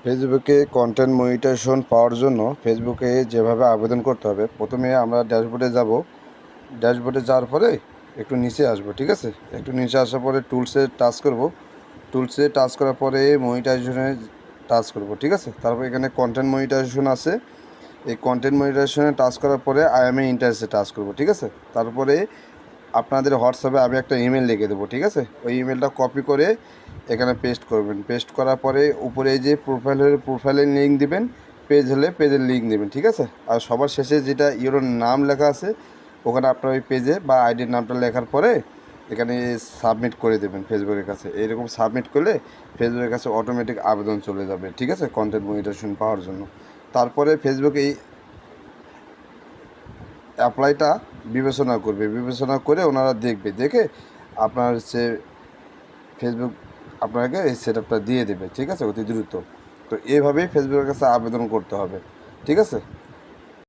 ফেসবুকে content monetization পাওয়ার জন্য ফেসবুকে যেভাবে আবেদন করতে হবে, প্রথমে আমরা ড্যাশবোর্ডে যাব। ড্যাশবোর্ডে যাওয়ার পরে একটু নিচে আসব, ঠিক আছে। একটু নিচে আসার পরে টুলসে টাচ করব। টুলসে টাচ করার পরে মনিটাইজেশনে টাচ করব, ঠিক আছে। তারপর এখানে কন্টেন্ট মনিটাইজেশন আছে। এই কন্টেন্ট মনিটাইজেশনে টাচ করার পরে আই এম এ ইন্টারেস্টে টাচ করব, ঠিক আছে। তারপরে আপনাদের হোয়াটসঅ্যাপে আমি একটা ইমেল লিখে দেবো, ঠিক আছে। ওই ইমেলটা কপি করে এখানে পেস্ট করবেন। পেস্ট করার পরে উপরে এই যে প্রোফাইলের লিঙ্ক দিবেন, পেজ হলে পেজের লিঙ্ক দেবেন, ঠিক আছে। আর সবার শেষে যেটা ইউরোর নাম লেখা আছে, ওখানে আপনার ওই পেজে বা আইডির নামটা লেখার পরে এখানে সাবমিট করে দেবেন ফেসবুকের কাছে। এইরকম সাবমিট করলে ফেসবুকের কাছে অটোমেটিক আবেদন চলে যাবে, ঠিক আছে, কন্টেন্ট মনিটাইজেশন পাওয়ার জন্য। তারপরে ফেসবুক এই অ্যাপ্লাইটা বিবেচনা করে ওনারা দেখে আপনার হচ্ছে ফেসবুক আপনাকে এই সেট আপটা দিয়ে দেবে, ঠিক আছে, অতি দ্রুত। তো এইভাবেই ফেসবুকের কাছে আবেদন করতে হবে, ঠিক আছে।